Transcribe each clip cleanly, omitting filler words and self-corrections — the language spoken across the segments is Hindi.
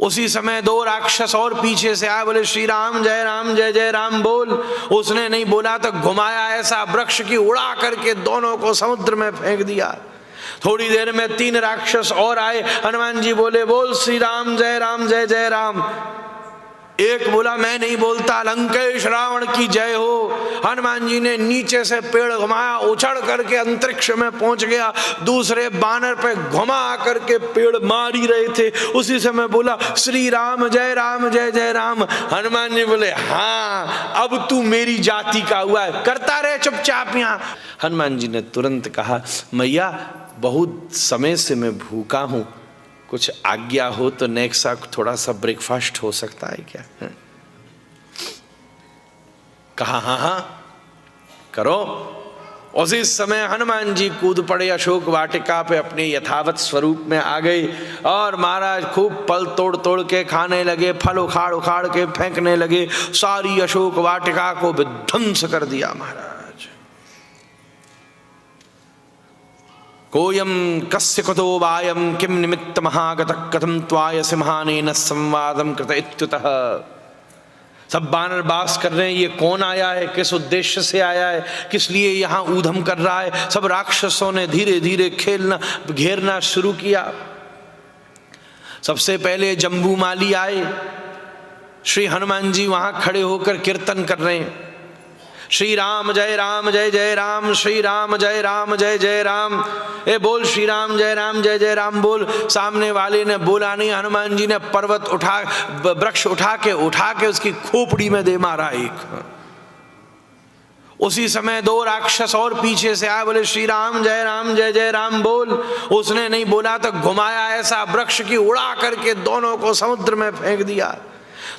उसी समय दो राक्षस और पीछे से आए, बोले श्री राम जय जय राम बोल। उसने नहीं बोला तो घुमाया ऐसा वृक्ष की उड़ा करके दोनों को समुद्र में फेंक दिया। थोड़ी देर में 3 राक्षस और आए। हनुमान जी बोले बोल श्री राम जय जय राम। एक बोला मैं नहीं बोलता, लंकेश रावण की जय हो। हनुमान जी ने नीचे से पेड़ घुमाया, उछड़ करके अंतरिक्ष में पहुंच गया। दूसरे बानर पे घुमा करके पेड़ मार ही रहे थे, उसी समय बोला श्री राम जय जय राम। हनुमान जी बोले हाँ अब तू मेरी जाति का हुआ है, करता रहे चुपचाप यहाँ। हनुमान जी ने तुरंत कहा मैया बहुत समय से मैं भूखा हूं, कुछ आज्ञा हो तो नेक्स्ट साल थोड़ा सा ब्रेकफास्ट हो सकता है क्या? कहा हाँ करो। उसी समय हनुमान जी कूद पड़े अशोक वाटिका पे, अपने यथावत स्वरूप में आ गए और महाराज खूब फल तोड़ तोड़ के खाने लगे, फल उखाड़ उखाड़ के फेंकने लगे, सारी अशोक वाटिका को विध्वंस कर दिया महाराज। कोयम कस्य कुतो वायम किम निमित्त महागत कथम त्वाय सिंहानेन संवादम कृत इत्युतः। सब बानर बास कर रहे हैं, ये कौन आया है, किस उद्देश्य से आया है, किस लिए यहाँ ऊधम कर रहा है। सब राक्षसों ने धीरे धीरे खेलना घेरना शुरू किया। सबसे पहले जम्बूमाली आए। श्री हनुमान जी वहां खड़े होकर कीर्तन कर रहे हैं, श्री राम जय जय राम, श्री राम जय जय राम। ए बोल श्री राम जय जय राम बोल। सामने वाले ने बोला नहीं, हनुमान जी ने पर्वत वृक्ष उठा के उसकी खोपड़ी में दे मारा एक। उसी समय 2 राक्षस और पीछे से आए, बोले श्री राम जय जय राम बोल। उसने नहीं बोला तो घुमाया ऐसा वृक्ष की उड़ा करके दोनों को समुद्र में फेंक दिया।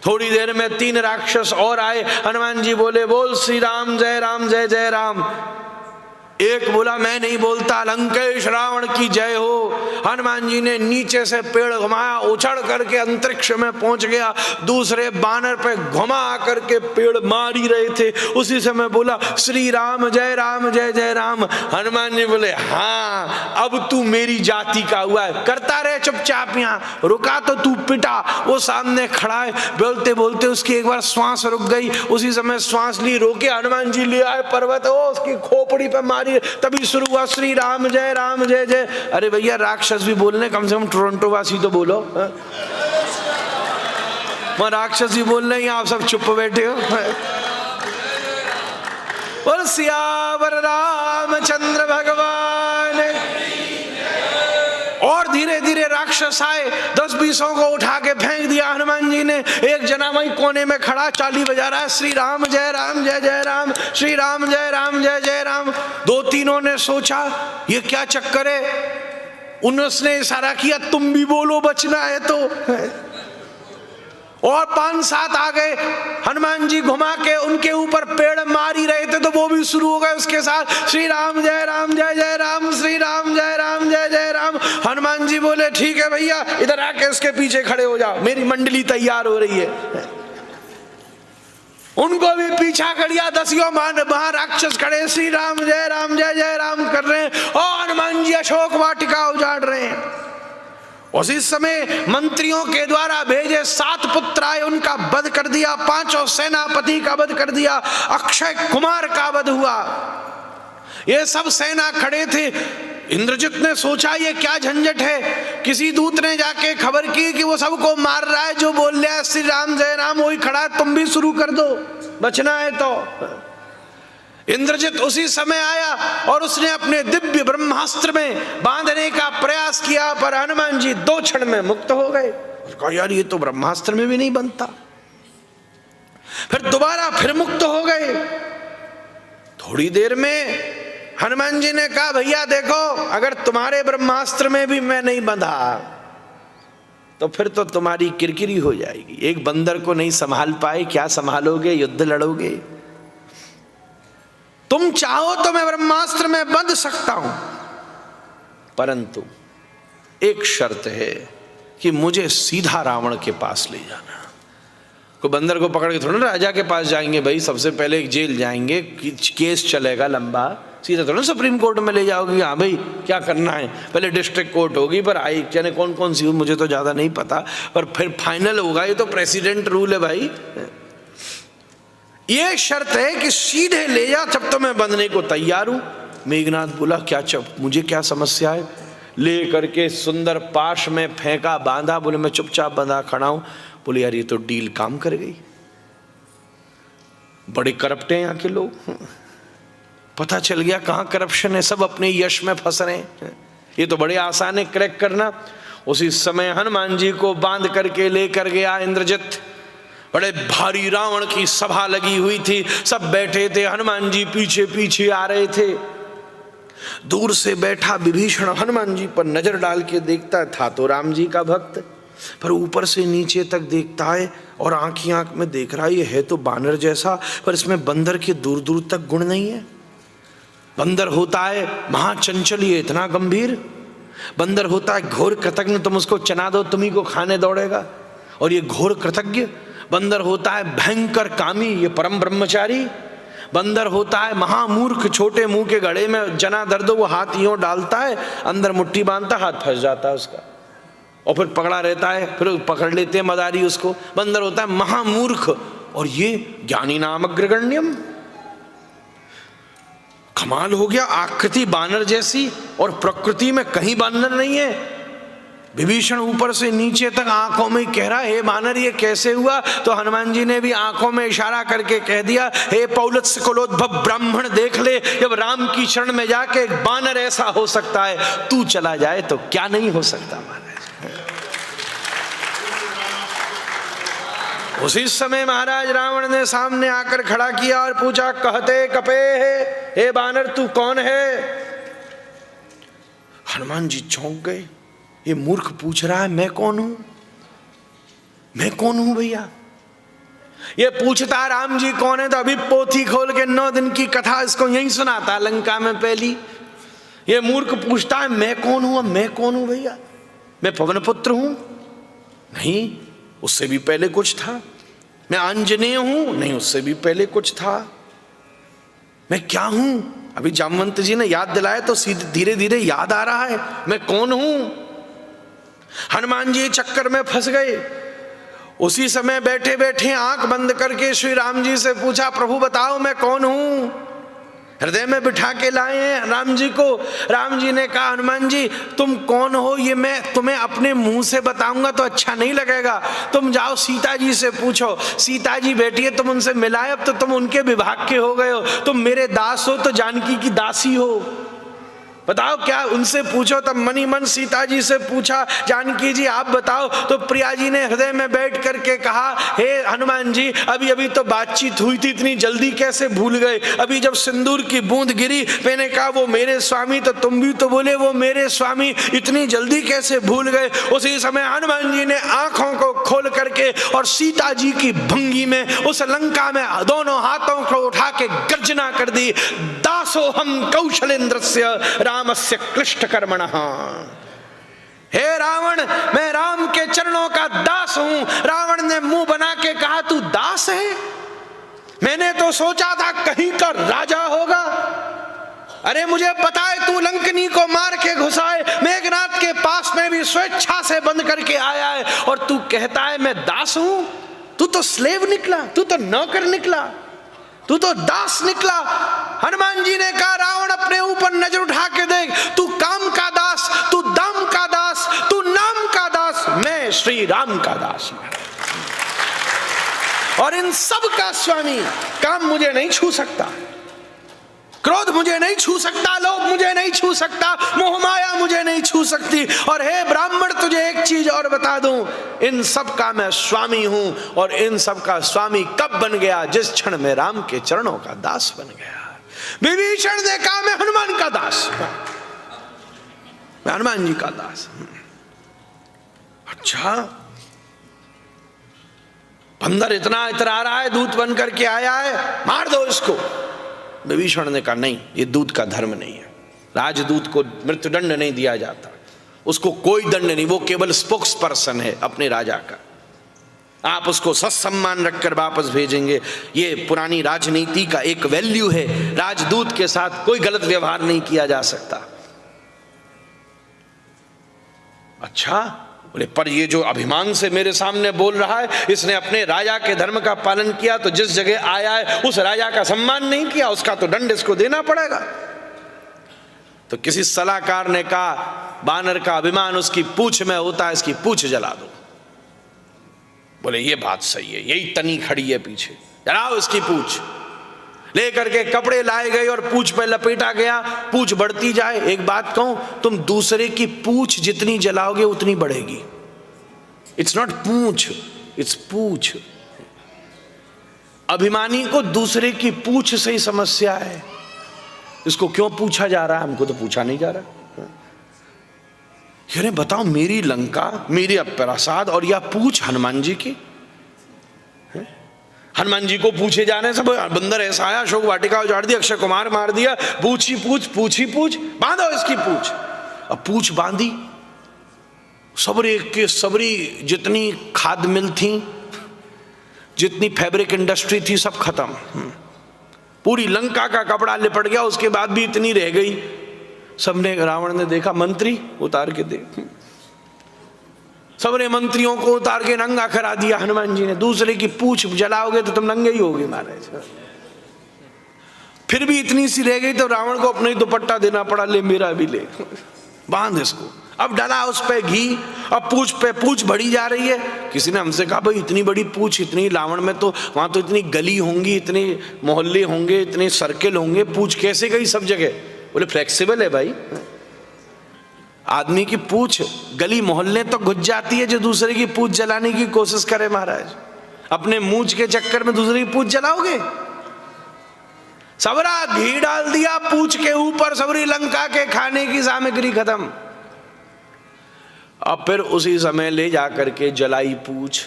थोड़ी देर में 3 राक्षस और आए। हनुमान जी बोले बोल श्री राम जय जय राम। एक बोला मैं नहीं बोलता, लंकेश रावण की जय हो। हनुमान जी ने नीचे से पेड़ घुमाया, उछड़ करके अंतरिक्ष में पहुंच गया। दूसरे बानर पे घुमा करके पेड़ मार ही रहे थे, उसी समय बोला श्री राम जय जय राम। हनुमान जी बोले हाँ अब तू मेरी जाति का हुआ है, करता रहे चुपचाप यहाँ। रुका तो तू पिटा। वो सामने खड़ा है, बोलते बोलते उसकी एक बार श्वास रुक गई। उसी समय श्वास ली, रोके हनुमान जी ले आए पर्वत, उसकी खोपड़ी पे मारी। तभी शुरू हुआ श्री राम जय जय। अरे भैया राक्षस भी बोलने, कम से कम टोरंटो वासी तो बोलो। वहां राक्षस भी बोल रहे हैं, आप सब चुप बैठे हो। और सियावर रामचंद्र भगवान। और धीरे धीरे राक्षस आए, 10-20 को उठा के फेंक दिया हनुमान जी ने। एक जना वही कोने में खड़ा चाली बजा रहा है, श्री राम जय जय राम, श्री राम जय जय राम। 2-3 ने सोचा ये क्या चक्कर है, उन्होंने इशारा किया तुम भी बोलो बचना है तो। और 5-7 आ गए। हनुमान जी घुमा के उनके ऊपर पेड़ मार ही रहे थे तो वो भी शुरू हो गए उसके साथ, श्री राम जय जय राम, श्री राम जय जय राम। हनुमान जी बोले ठीक है भैया, इधर आके उसके पीछे खड़े हो जाओ, मेरी मंडली तैयार हो रही है। उनको भी पीछा कर लिया। 10 वहां राक्षस खड़े श्री राम जय जय राम कर रहे हैं और हनुमान जी अशोक वाटिका उजाड़ रहे हैं। उसी समय मंत्रियों के द्वारा भेजे 7 पुत्र आए, उनका वध कर दिया। 5 सेनापति का वध कर दिया। अक्षय कुमार का वध हुआ। ये सब सेना खड़े थे। इंद्रजित ने सोचा ये क्या झंझट है। किसी दूत ने जाके खबर की कि वो सबको मार रहा है, जो बोल रहा है श्री राम जय राम वही खड़ा है, तुम भी शुरू कर दो बचना है तो। इंद्रजित उसी समय आया और उसने अपने दिव्य ब्रह्मास्त्र में बांधने का प्रयास किया, पर हनुमान जी 2 क्षण में मुक्त हो गए। कहा यार ये तो ब्रह्मास्त्र में भी नहीं बनता। फिर दोबारा फिर मुक्त हो गए। थोड़ी देर में हनुमान जी ने कहा भैया देखो, अगर तुम्हारे ब्रह्मास्त्र में भी मैं नहीं बंधा तो फिर तो तुम्हारी किरकिरी हो जाएगी। एक बंदर को नहीं संभाल पाए, क्या संभालोगे, युद्ध लड़ोगे। तुम चाहो तो मैं ब्रह्मास्त्र में बंध सकता हूं, परंतु एक शर्त है कि मुझे सीधा रावण के पास ले जाना। कोई बंदर को पकड़ के थोड़ा राजा के पास जाएंगे भाई, सबसे पहले एक जेल जाएंगे, केस चलेगा लंबा, सीधा थोड़ा सुप्रीम कोर्ट में ले जाओगे, हाँ भाई क्या करना है, पहले डिस्ट्रिक्ट कोर्ट होगी, पर आई जाने कौन कौन सी, मुझे तो ज़्यादा नहीं पता, पर फिर फाइनल होगा। ये तो प्रेसिडेंट रूल है भाई। ये शर्त है कि सीधे ले जा, जब तो मैं बंधने को तैयार हूं। मेघनाथ बोला क्या मुझे क्या समस्या है? ले करके सुंदर पाश में फेंका, बांधा। बोले मैं चुपचाप बंधा खड़ा हूं। बोले यार ये तो डील काम कर गई, बड़े करप्ट हैं यहाँ के लोग, पता चल गया कहाँ करप्शन है, सब अपने यश में फंस रहे हैं, ये तो बड़े आसान है क्रैक करना। उसी समय हनुमान जी को बांध करके लेकर गया इंद्रजित। बड़े भारी रावण की सभा लगी हुई थी, सब बैठे थे, हनुमान जी पीछे पीछे आ रहे थे। दूर से बैठा विभीषण हनुमान जी पर नजर डाल के देखता था तो राम जी का भक्त, पर ऊपर से नीचे तक देखता है और आंख ही आंख में देख रहा है, ये है तो बानर जैसा, पर इसमें बंदर के दूर दूर तक गुण नहीं है। बंदर होता है महाचंचल, ये इतना गंभीर। बंदर होता है घोर कृतज्ञ, तुम उसको चना दो तुम्ही को खाने दौड़ेगा, और ये घोर कृतज्ञ। बंदर होता है भयंकर कामी, ये परम ब्रह्मचारी। बंदर होता है महामूर्ख, छोटे मुंह के घड़े में चना दर दो वो हाथ यूं डालता है, अंदर मुट्ठी बांधता, हाथ फंस जाता है उसका, और फिर पकड़ा रहता है, फिर पकड़ लेते हैं मदारी उसको। बंदर होता है महामूर्ख, और ये ज्ञानी नाम अग्रगण्यम। कमाल हो गया, आकृति बानर जैसी और प्रकृति में कहीं बानर नहीं है। विभीषण ऊपर से नीचे तक आंखों में कह रहा है, हे बानर ये कैसे हुआ? तो हनुमान जी ने भी आंखों में इशारा करके कह दिया, हे पौलुत्य कुलोद्भव ब्राह्मण, देख ले, जब राम की शरण में जाके एक बानर ऐसा हो सकता है, तू चला जाए तो क्या नहीं हो सकता महाराज। उसी समय महाराज रावण ने सामने आकर खड़ा किया और पूछा, कहते कपे है, हे बानर तू कौन है? हनुमान जी चौंक गए, ये मूर्ख पूछ रहा है मैं कौन हूं, मैं कौन हूं भैया? ये पूछता राम जी कौन है तो अभी पोथी खोल के 9 दिन की कथा इसको यहीं सुनाता लंका में पहली। ये मूर्ख पूछता है मैं कौन हूं, मैं कौन हूं भैया? मैं पवन पुत्र हूं? नहीं, उससे भी पहले कुछ था। मैं आंजनेय हूं? नहीं, उससे भी पहले कुछ था। मैं क्या हूं? अभी जामवंत जी ने याद दिलाया तो धीरे धीरे याद आ रहा है मैं कौन हूं। हनुमान जी चक्कर में फंस गए। उसी समय बैठे बैठे आंख बंद करके श्री राम जी से पूछा, प्रभु बताओ मैं कौन हूं? हृदय में बिठा के लाए हैं राम जी को। राम जी ने कहा, हनुमान जी तुम कौन हो ये मैं तुम्हें अपने मुंह से बताऊंगा तो अच्छा नहीं लगेगा, तुम जाओ सीता जी से पूछो। सीता जी बैठी है, तुम उनसे मिलाए, अब तो तुम उनके विभाग के हो गए हो, तुम मेरे दास हो तो जानकी की दासी हो, बताओ क्या? उनसे पूछो। तब मनी मन सीता जी से पूछा, जानकी जी आप बताओ। तो प्रिया जी ने हृदय में बैठ करके कहा, हे हनुमान जी अभी अभी तो बातचीत हुई थी, इतनी जल्दी कैसे भूल गए? अभी जब सिंदूर की बूंद गिरी मैंने कहा वो मेरे स्वामी, तो तुम भी तो बोले वो मेरे स्वामी, इतनी जल्दी कैसे भूल गए? उसी समय हनुमान जी ने आंखों को खोल करके और सीता जी की भंगी में उस लंका में दोनों हाथों को उठा के गर्जना कर दी, दासो हम कौशलेंद्रस्य रामस्य क्लिष्ट कर्मणः। हे रावण मैं राम के चरणों का दास हूं। रावण ने मुंह बना के कहा, तू दास है? मैंने तो सोचा था कहीं का राजा होगा। अरे मुझे पता है तू लंकनी को मार के घुसाए, मेघनाथ के पास में भी स्वेच्छा से बंद करके आया है, और तू कहता है मैं दास हूं? तू तो स्लेव निकला, तू तो नौकर निकला, तू तो दास निकला। हनुमान जी ने कहा, रावण अपने ऊपर नजर उठा के देख, तू काम का दास, तू दाम का दास, तू नाम का दास, मैं श्री राम का दास और इन सब का स्वामी। काम मुझे नहीं छू सकता, क्रोध मुझे नहीं छू सकता, लोभ मुझे नहीं छू सकता, मोह माया मुझे नहीं छू सकती। और हे ब्राह्मण तुझे एक चीज और बता दूं, इन सब का मैं स्वामी हूं, और इन सब का स्वामी कब बन गया? जिस क्षण में राम के चरणों का दास बन गया। विभीषण ने कहा मैं हनुमान का दास, मैं हनुमान जी का दास। अच्छा, बंदर इतना इतरा रहा है, दूत बन करके आया है, मार दो इसको। विभीषण ने कहा नहीं, ये दूत का धर्म नहीं है, राजदूत को मृत्युदंड नहीं दिया जाता, उसको कोई दंड नहीं, वो केवल स्पोक्स पर्सन है अपने राजा का। आप उसको सत्सम्मान रखकर वापस भेजेंगे। ये पुरानी राजनीति का एक वैल्यू है, राजदूत के साथ कोई गलत व्यवहार नहीं किया जा सकता। अच्छा बोले, पर ये जो अभिमान से मेरे सामने बोल रहा है, इसने अपने राजा के धर्म का पालन किया, तो जिस जगह आया है उस राजा का सम्मान नहीं किया, उसका तो दंड इसको देना पड़ेगा। तो किसी सलाहकार ने कहा, बानर का अभिमान उसकी पूंछ में होता है, इसकी पूंछ जला दो। बोले ये बात सही है, यही तनी खड़ी है पीछे, जलाओ इसकी पूंछ। लेकर के कपड़े लाए गए और पूंछ पे लपेटा गया, पूंछ बढ़ती जाए। एक बात कहूं, तुम दूसरे की पूंछ जितनी जलाओगे उतनी बढ़ेगी। इट्स नॉट पूंछ, इट्स पूंछ। अभिमानी को दूसरे की पूंछ से ही समस्या है। इसको क्यों पूछा जा रहा है? हमको तो पूछा नहीं जा रहा। अरे बताओ, मेरी लंका, मेरी प्रासाद और यह पूछ हनुमान जी की। हनुमान जी को पूछे जाने सब बंदर ऐसा आया, अशोक वाटिका उजाड़ दी, अक्षय कुमार मार दिया, पूछ ही पूछ, पूछ ही पूछ, बांधो इसकी पूछ। अब पूछ बांधी, सबरी के सबरी जितनी खाद मिल थी, जितनी फैब्रिक इंडस्ट्री थी, सब खत्म। पूरी लंका का कपड़ा लिपट गया, उसके बाद भी इतनी रह गई। सबने, रावण ने देखा, मंत्री उतार के दे, सबने मंत्रियों को उतार के नंगा करा दिया। हनुमान जी ने, दूसरे की पूंछ जलाओगे तो तुम नंगे ही होगे महाराज। फिर भी इतनी सी रह गई तो रावण को अपना ही दुपट्टा देना पड़ा, ले मेरा भी ले, बांध इसको। अब डाला उस पे घी, अब पूंछ पे पूंछ बढ़ी जा रही है। किसी ने हमसे कहा, भाई इतनी बड़ी पूंछ, इतनी रावण में तो वहां तो इतनी गली होंगी, इतने मोहल्ले होंगे, इतने सर्किल होंगे, पूंछ कैसे गई सब जगह? बोले फ्लेक्सिबल है भाई, आदमी की पूंछ गली मोहल्ले तो घुस जाती है जो दूसरे की पूंछ जलाने की कोशिश करे महाराज। अपने मूंछ के चक्कर में दूसरे की पूंछ जलाओगे? सबरा घी डाल दिया पूंछ के ऊपर, सबरी लंका के खाने की सामग्री खत्म। अब फिर उसी समय ले जाकर के जलाई पूंछ।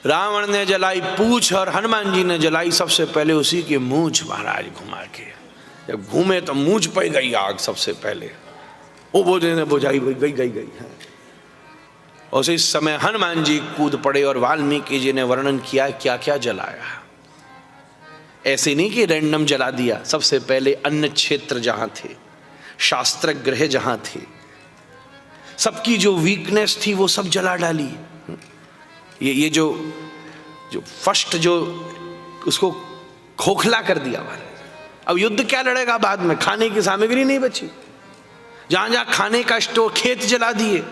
रावण ने जलाई पूंछ और हनुमान जी ने जलाई सबसे पहले उसी की मूंछ महाराज घुमा के। जब घूमे तो मूंछ पे गई आग सबसे पहले, वो बोझे ने बुझाई, गई। उसी समय हनुमान जी कूद पड़े और वाल्मीकि जी ने वर्णन किया क्या क्या जलाया। ऐसे नहीं कि रैंडम जला दिया, सबसे पहले अन्न क्षेत्र जहां थे, शास्त्र गृह जहां थे, सबकी जो वीकनेस थी वो सब जला डाली। ये जो फर्स्ट जो उसको खोखला कर दिया महाराज। अब युद्ध क्या लड़ेगा बाद में? खाने की सामग्री नहीं बची। जहां जहां खाने का स्टोर, खेत जला दिए,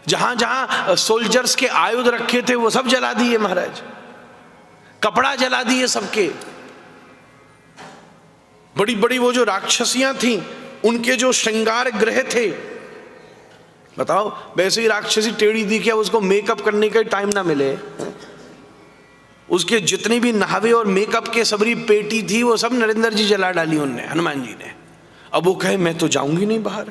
जहां जहां सोल्जर्स के आयुध रखे थे वो सब जला दिए महाराज, कपड़ा जला दिए सबके। बड़ी बड़ी वो जो राक्षसियां थी, उनके जो श्रृंगार ग्रह थे, बताओ वैसे ही राक्षसी टेढ़ी दिखे, उसको मेकअप करने का टाइम ना मिले, उसके जितनी भी नहावे और मेकअप के सबरी पेटी थी वो सब नरेंद्र जी जला डाली उनने, हनुमान जी ने। अब वो कहे मैं तो जाऊंगी नहीं बाहर।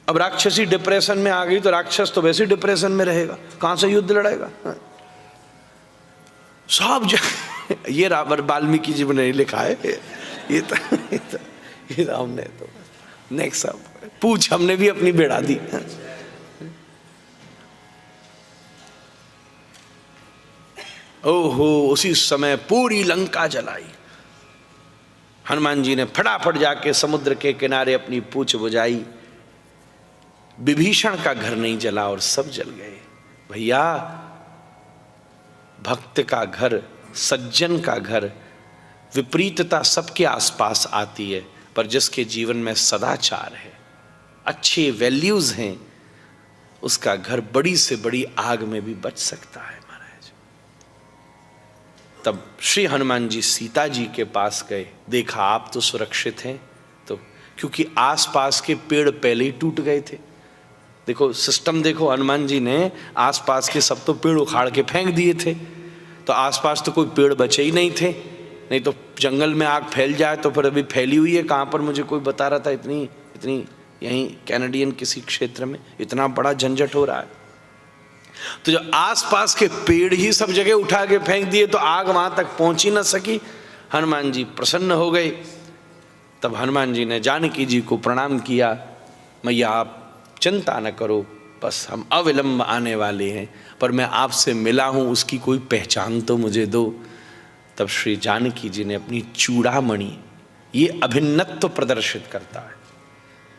अब राक्षसी डिप्रेशन में आ गई तो राक्षस तो वैसे डिप्रेशन में रहेगा, कहां से युद्ध लड़ेगा? सब ये वाल्मीकि जी ने लिखा है, ये हमने तो नेक्स्ट सब पूछ हमने भी अपनी बेड़ा दी। ओहो, उसी समय पूरी लंका जलाई। हनुमान जी ने फटाफट जाके समुद्र के किनारे अपनी पूंछ बुझाई। विभीषण का घर नहीं जला और सब जल गए। भैया, भक्त का घर, सज्जन का घर, विपरीतता सबके आसपास आती है, पर जिसके जीवन में सदाचार है, अच्छे वैल्यूज हैं, उसका घर बड़ी से बड़ी आग में भी बच सकता है महाराज। तब श्री हनुमान जी सीता जी के पास गए, देखा आप तो सुरक्षित हैं, तो क्योंकि आसपास के पेड़ पहले ही टूट गए थे। देखो सिस्टम देखो, हनुमान जी ने आसपास के सब तो पेड़ उखाड़ के फेंक दिए थे, तो आसपास तो कोई पेड़ बचे ही नहीं थे। नहीं तो जंगल में आग फैल जाए तो फिर अभी फैली हुई है कहाँ पर, मुझे कोई बता रहा था, इतनी यहीं कैनेडियन किसी क्षेत्र में इतना बड़ा झंझट हो रहा है। तो जो आसपास के पेड़ ही सब जगह उठा के फेंक दिए तो आग वहां तक पहुंच ही ना सकी। हनुमान जी प्रसन्न हो गए। तब हनुमान जी ने जानकी जी को प्रणाम किया, मैया आप चिंता न करो, बस हम अविलंब आने वाले हैं, पर मैं आपसे मिला हूँ, उसकी कोई पहचान तो मुझे दो। तब श्री जानकी जी ने अपनी चूड़ामणि, ये अभिन्नत्व प्रदर्शित करता है।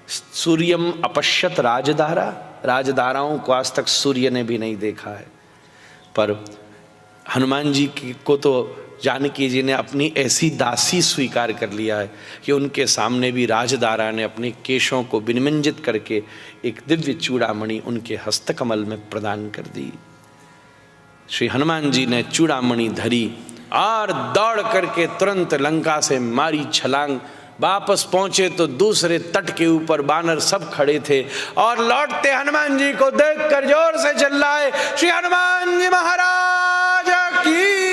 सूर्यम अपश्यत राजधारा, राजधाराओं को आज तक सूर्य ने भी नहीं देखा है, पर हनुमान जी को तो जानकी जी ने अपनी ऐसी दासी स्वीकार कर लिया है कि उनके सामने भी राजधारा ने अपने केशों को विनिमंजित करके एक दिव्य चूड़ामणि उनके हस्तकमल में प्रदान कर दी। श्री हनुमान जी ने चूड़ामणि धरी और दौड़ करके तुरंत लंका से मारी छलांग। वापस पहुंचे तो दूसरे तट के ऊपर बानर सब खड़े थे और लौटते हनुमान जी को देखकर जोर से चिल्लाए, श्री हनुमान जी महाराज की